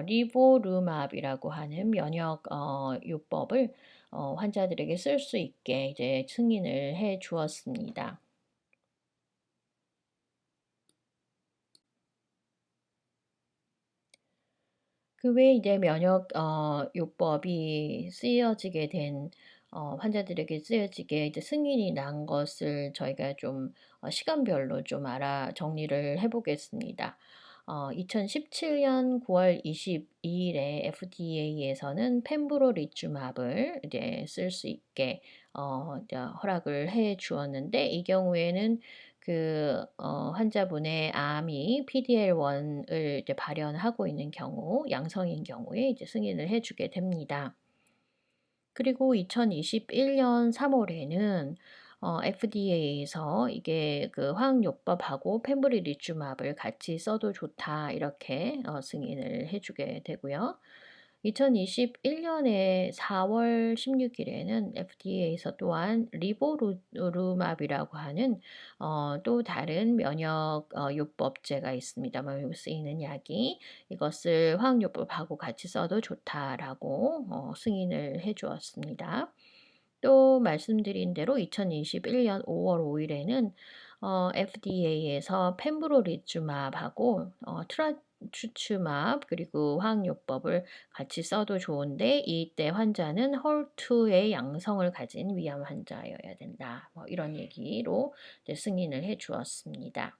리보루맙이라고 하는 면역 요법을 환자들에게 쓸 수 있게 이제 승인을 해 주었습니다. 그 외에 이제 면역 요법이 쓰여지게 된 환자들에게 쓰여지게 이제 승인이 난 것을 저희가 좀 시간별로 좀 정리를 해 보겠습니다. 2017년 9월 22일에 FDA에서는 펜브로리주맙을 이제 쓸 수 있게 이제 허락을 해 주었는데 이 경우에는 그 환자분의 암이 PDL1을 이제 발현하고 있는 경우, 양성인 경우에 이제 승인을 해 주게 됩니다. 그리고 2021년 3월에는 FDA에서 이게 그 화학요법하고 펜브리리주맙을 같이 써도 좋다 이렇게 승인을 해 주게 되고요. 2021년에 4월 16일에는 FDA에서 또한 리보루맙이라고 하는 또 다른 면역 요법제가 있습니다만 여기 쓰이는 약이 이것을 화학요법하고 같이 써도 좋다라고 승인을 해 주었습니다. 또 말씀드린 대로 2021년 5월 5일에는 FDA에서 펜브로리주맙하고 트라투추맙 그리고 화학요법을 같이 써도 좋은데 이때 환자는 헐투의 양성을 가진 위암 환자여야 된다. 뭐 이런 얘기로 이제 승인을 해 주었습니다.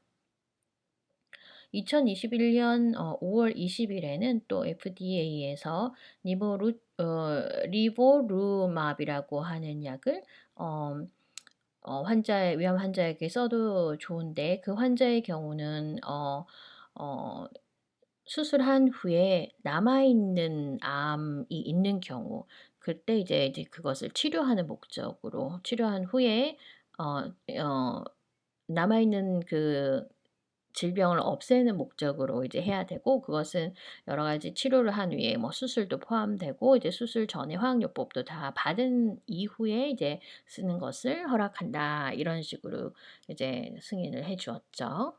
2021년 5월 20일에는 또 FDA에서 리보루맙이라고 하는 약을 위암 환자에게 써도 좋은데 그 환자의 경우는 어, 수술한 후에 남아있는 암이 있는 경우 그때 이제 그것을 치료하는 목적으로 치료한 후에 어, 어, 남아있는 그 질병을 없애는 목적으로 이제 해야 되고 그것은 여러 가지 치료를 한 후에 뭐 수술도 포함되고 이제 수술 전에 화학요법도 다 받은 이후에 이제 쓰는 것을 허락한다. 이런 식으로 이제 승인을 해 주었죠.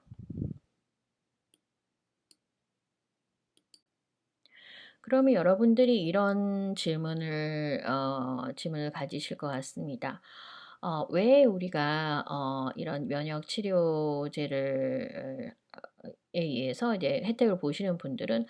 그러면 여러분들이 이런 질문을 가지실 것 같습니다. 왜 우리가 이런 면역 치료제를 에 의해서 이제 혜택을 보시는 분들은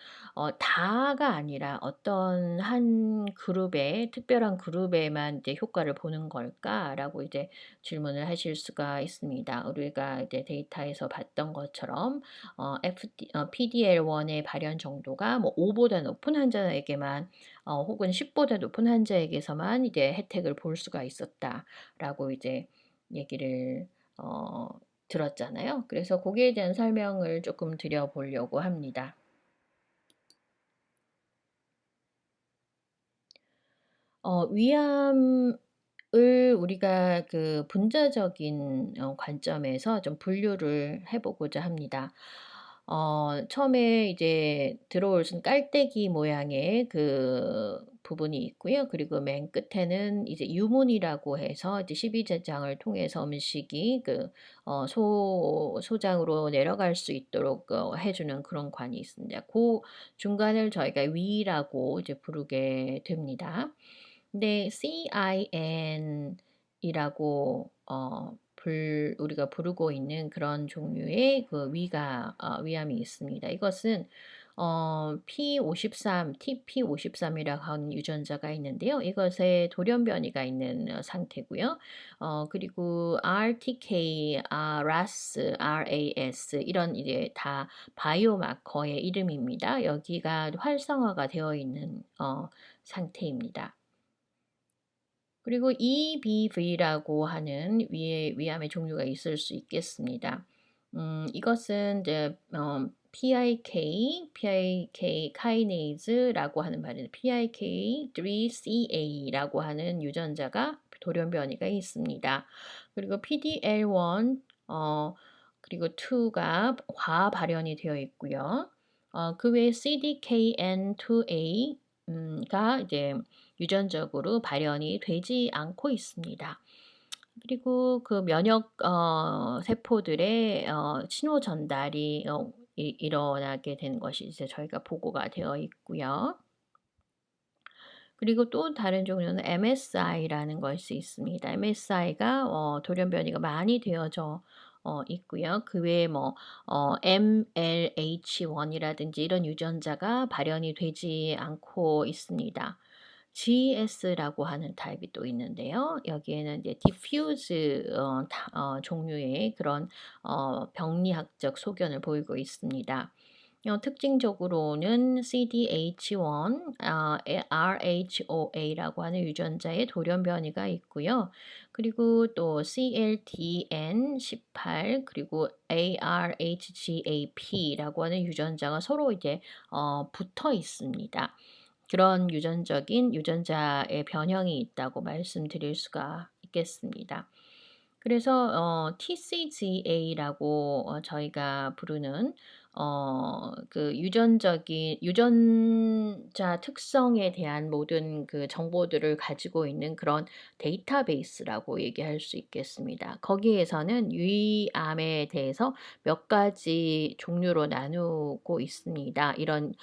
다가 아니라 어떤 한 그룹의 특별한 그룹에만 이제 효과를 보는 걸까라고 이제 질문을 하실 수가 있습니다. 우리가 이제 데이터에서 봤던 것처럼 PDL1의 발현 정도가 뭐 5보다 높은 환자에게만 혹은 10보다 높은 환자에게서만 이제 혜택을 볼 수가 있었다라고 이제 얘기를 어 들었잖아요. 그래서 거기에 대한 설명을 조금 드려 보려고 합니다. 위암을 우리가 그 분자적인 관점에서 좀 분류를 해 보고자 합니다. 처음에 이제 들어올 깔때기 모양의 그 부분이 있고요. 그리고 맨 끝에는 이제 유문이라고 해서 이제 십이제장을 통해서 음식이 그 소장으로 내려갈 수 있도록 해 주는 그런 관이 있습니다. 그 중간을 저희가 위라고 이제 부르게 됩니다. 근데 CIN이라고 우리가 부르고 있는 그런 종류의 그 위암이 있습니다. 이것은 P53, TP53이라고 하는 유전자가 있는데요. 이것에 돌연변이가 있는 상태고요. 그리고 RTK, RAS 이런 이제 다 바이오마커의 이름입니다. 여기가 활성화가 되어 있는 상태입니다. 그리고 EBV라고 하는 위암의 종류가 있을 수 있겠습니다. 이것은 이제 PIK 카이네이즈라고 하는 말인데 PIK3CA라고 하는 유전자가 돌연변이가 있습니다. 그리고 PDL1 그리고 2가 과발현이 되어 있고요. 그 외에 CDKN2A가 이제 유전적으로 발현이 되지 않고 있습니다. 그리고 그 면역 세포들의 신호 전달이 일어나게 되는 것이 이제 저희가 보고가 되어 있고요. 그리고 또 다른 종류는 MSI라는 것이 있습니다. MSI가 돌연변이가 많이 되어져 있고요. 그 외에 뭐 MLH1이라든지 이런 유전자가 발현이 되지 않고 있습니다. GS라고 하는 타입이 또 있는데요. 여기에는 이제 디퓨즈 종류의 그런 병리학적 소견을 보이고 있습니다. 특징적으로는 CDH1, RHOA라고 하는 유전자의 돌연변이가 있고요. 그리고 또 CLDN18 그리고 ARHGAP라고 하는 유전자가 서로 이제 붙어 있습니다. 그런 유전자의 변형이 있다고 말씀드릴 수가 있겠습니다. 그래서 TCGA라고 저희가 부르는 그 유전자 특성에 대한 모든 그 정보들을 가지고 있는 그런 데이터베이스라고 얘기할 수 있겠습니다. 거기에서는 위암에 대해서 몇 가지 종류로 나누고 있습니다. 이런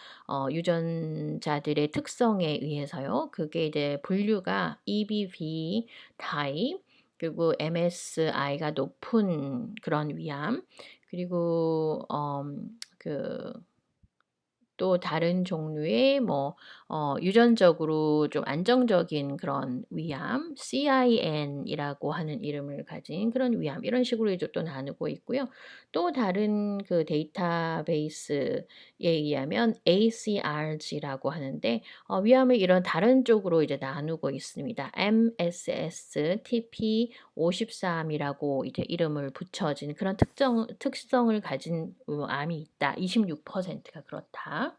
유전자들의 특성에 의해서요. 그게 이제 분류가 EBV 타입 그리고 MSI가 높은 그런 위암 그리고 그 또 다른 종류의 뭐 유전적으로 좀 안정적인 그런 위암, CIN이라고 하는 이름을 가진 그런 위암 이런 식으로 이제 또 나누고 있고요. 또 다른 그 데이터베이스에 의하면 ACRG라고 하는데 위암을 이런 다른 쪽으로 이제 나누고 있습니다. MSS, TP53이라고 이제 이름을 붙여진 그런 특성을 가진 암이 있다. 26%가 그렇다.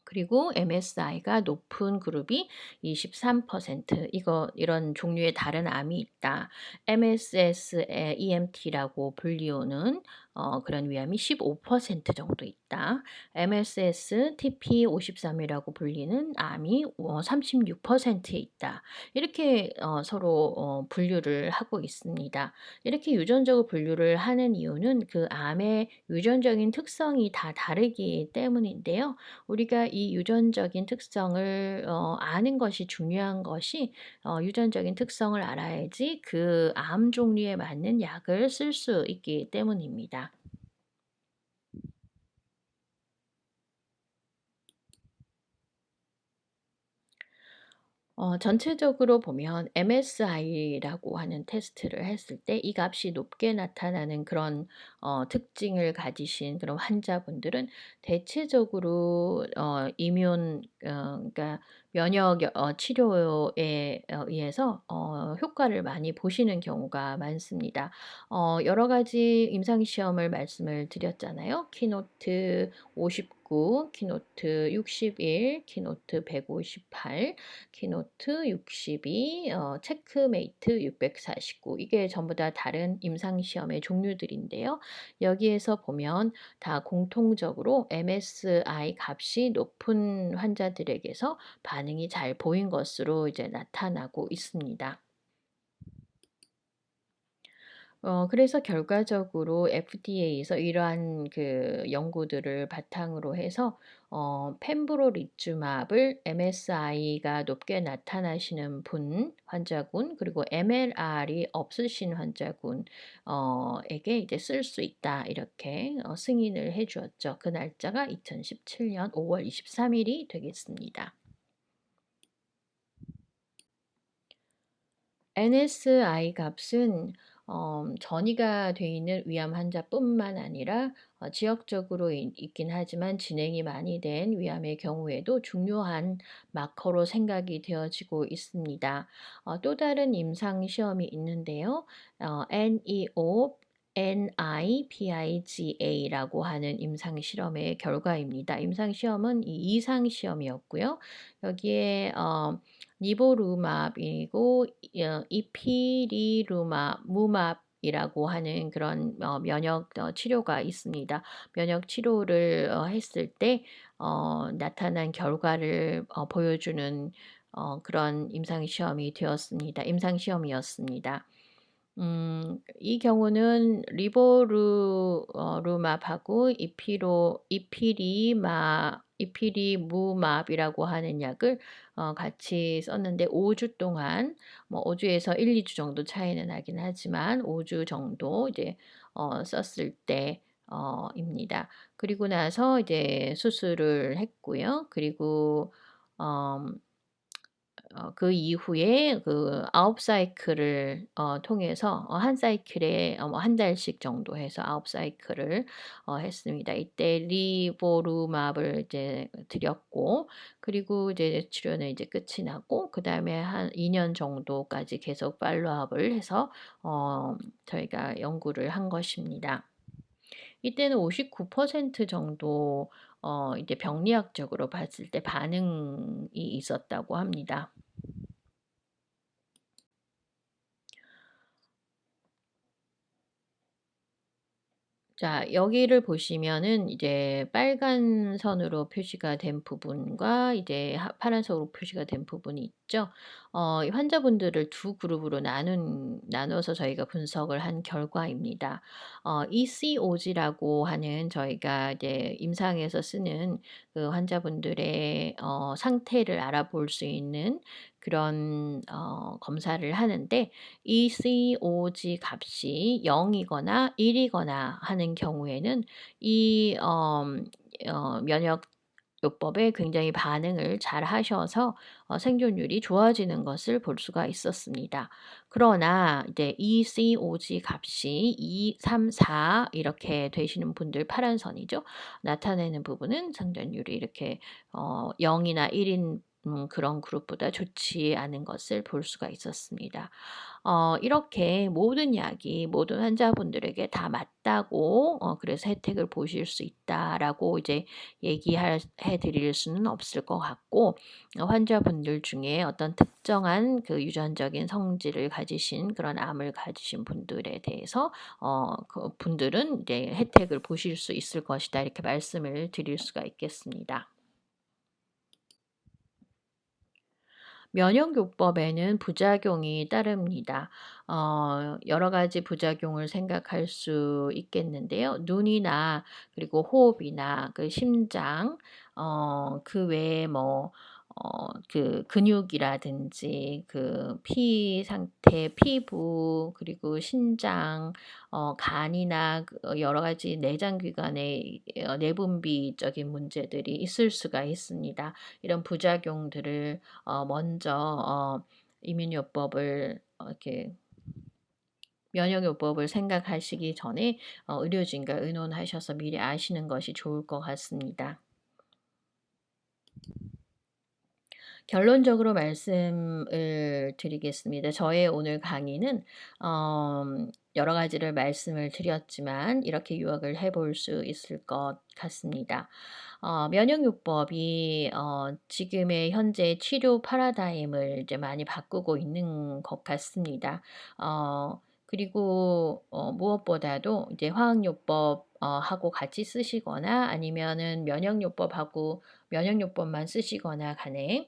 그리고 MSI가 높은 그룹이 23% 이런 종류의 다른 암이 있다. MSS의 EMT라고 불리우는 그런 위암이 15% 정도 있다. MSS TP53이라고 불리는 암이 36%에 있다. 이렇게 서로 분류를 하고 있습니다. 이렇게 유전적으로 분류를 하는 이유는 그 암의 유전적인 특성이 다 다르기 때문인데요. 우리가 이 유전적인 특성을 아는 것이 중요한 것이 유전적인 특성을 알아야지 그 암 종류에 맞는 약을 쓸 수 있기 때문입니다. 전체적으로 보면 MSI라고 하는 테스트를 했을 때 이 값이 높게 나타나는 그런 특징을 가지신 그런 환자분들은 대체적으로 그러니까 면역 치료에 의해서 효과를 많이 보시는 경우가 많습니다. 여러 가지 임상 시험을 말씀을 드렸잖아요. 키노트 59 119, 키노트 61, 키노트 158, 키노트 62, 체크메이트 649. 이게 전부 다 다른 임상시험의 종류들인데요. 여기에서 보면 다 공통적으로 MSI 값이 높은 환자들에게서 반응이 잘 보인 것으로 이제 나타나고 있습니다. 그래서 결과적으로 FDA에서 이러한 그 연구들을 바탕으로 해서 펜브로리주맙을 MSI가 높게 나타나시는 분 환자군 그리고 MLR이 없으신 환자군 에게 이제 쓸 수 있다 이렇게 승인을 해 주었죠. 그 날짜가 2017년 5월 23일이 되겠습니다. NSI 값은 전이가 돼 있는 위암 환자뿐만 아니라 지역적으로 있긴 하지만 진행이 많이 된 위암의 경우에도 중요한 마커로 생각이 되어지고 있습니다. 또 다른 임상 시험이 있는데요. NEO NIPIGA라고 하는 임상 실험의 결과입니다. 임상 시험은 이 이상 시험이었고요. 여기에 니보루맙이고 이피리루마무맙이라고 하는 그런 면역 치료가 있습니다. 면역 치료를 했을 때 나타난 결과를 보여주는 그런 임상 시험이었습니다. 이 경우는 리보루맙하고 이피리무맙이라고 하는 약을 같이 썼는데 5주 동안 5주에서 1-2주 정도 차이는 나긴 하지만 5주 정도 이제 썼을 때 입니다. 그리고 나서 이제 수술을 했고요. 그리고 음 그 이후에 그 9 사이클을 통해서 한 사이클에 뭐 한 달씩 정도 해서 9 사이클을 했습니다. 이때 리보루맙을 이제 드렸고 그리고 이제 치료는 이제 끝이 나고 그다음에 한 2년 정도까지 계속 팔로우업을 해서 저희가 연구를 한 것입니다. 이때는 59% 정도 이제 병리학적으로 봤을 때 반응이 있었다고 합니다. 자, 여기를 보시면은 이제 빨간 선으로 표시가 된 부분과 이제 파란색으로 표시가 된 부분이 있죠. 이 환자분들을 두 그룹으로 나눠서 저희가 분석을 한 결과입니다. ECOG라고 하는 저희가 이제 임상에서 쓰는 그 환자분들의 상태를 알아볼 수 있는 그런 검사를 하는데 ECOG 값이 0이거나 1이거나 하는 경우에는 이 면역 요법에 굉장히 반응을 잘 하셔서 생존율이 좋아지는 것을 볼 수가 있었습니다. 그러나 이제 ECOG 값이 2, 3, 4 이렇게 되시는 분들 파란 선이죠. 나타내는 부분은 생존율이 이렇게 0이나 1인 그런 그룹보다 좋지 않은 것을 볼 수가 있었습니다. 이렇게 모든 약이 모든 환자분들에게 다 맞다고 그래서 혜택을 보실 수 있다라고 이제 해 드릴 수는 없을 것 같고 환자분들 중에 어떤 특정한 그 유전적인 성질을 가지신 그런 암을 가지신 분들에 대해서 그 분들은 이제 혜택을 보실 수 있을 것이다 이렇게 말씀을 드릴 수가 있겠습니다. 면역요법에는 부작용이 따릅니다. 여러 가지 부작용을 생각할 수 있겠는데요. 눈이나 그리고 호흡이나 그 심장 그 외에 뭐 그 근육이라든지 그 피 상태, 피부 그리고 신장 간이나 여러 가지 내장 기관의 내분비적인 문제들이 있을 수가 있습니다. 이런 부작용들을 먼저 이민요법을 이렇게 면역요법을 생각하시기 전에 의료진과 의논하셔서 미리 아시는 것이 좋을 것 같습니다. 결론적으로 말씀을 드리겠습니다. 저의 오늘 강의는 여러 가지를 말씀을 드렸지만 이렇게 유혹을 해볼 수 있을 것 같습니다. 면역요법이 지금의 현재 치료 파라다임을 이제 많이 바꾸고 있는 것 같습니다. 그리고 무엇보다도 이제 화학요법 하고 같이 쓰시거나 아니면은 면역요법만 쓰시거나 간에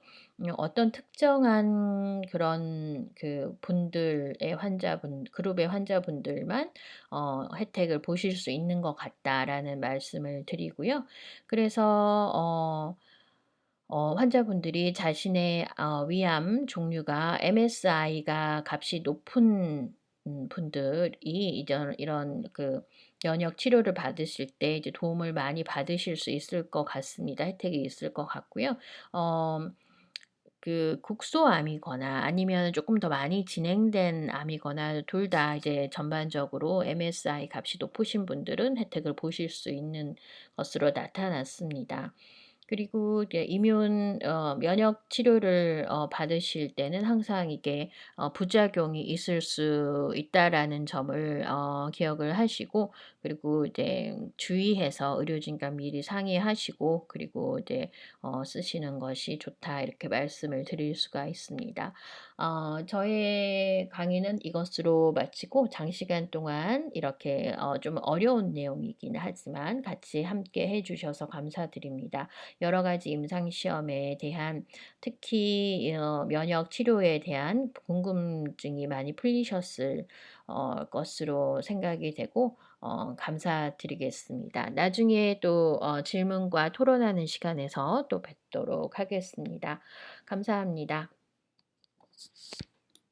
어떤 특정한 그런 그 분들의 그룹의 환자분들만 혜택을 보실 수 있는 것 같다라는 말씀을 드리고요. 그래서 환자분들이 자신의 위암 종류가 MSI가 값이 높은 분들이 이런 그 면역 치료를 받으실 때 이제 도움을 많이 받으실 수 있을 것 같습니다. 혜택이 있을 것 같고요. 어 그 국소암이거나 아니면 조금 더 많이 진행된 암이거나 둘 다 이제 전반적으로 MSI 값이 높으신 분들은 혜택을 보실 수 있는 것으로 나타났습니다. 그리고 이제 면역 치료를 받으실 때는 항상 이게 부작용이 있을 수 있다라는 점을 기억을 하시고, 그리고 이제 주의해서 의료진과 미리 상의하시고, 그리고 이제 쓰시는 것이 좋다 이렇게 말씀을 드릴 수가 있습니다. 저의 강의는 이것으로 마치고, 장시간 동안 이렇게 좀 어려운 내용이긴 하지만 같이 함께 해 주셔서 감사드립니다. 여러 가지 임상 시험에 대한, 특히 면역 치료에 대한 궁금증이 많이 풀리셨을 것으로 생각이 되고 감사드리겠습니다. 나중에 또 질문과 토론하는 시간에서 또 뵙도록 하겠습니다. 감사합니다.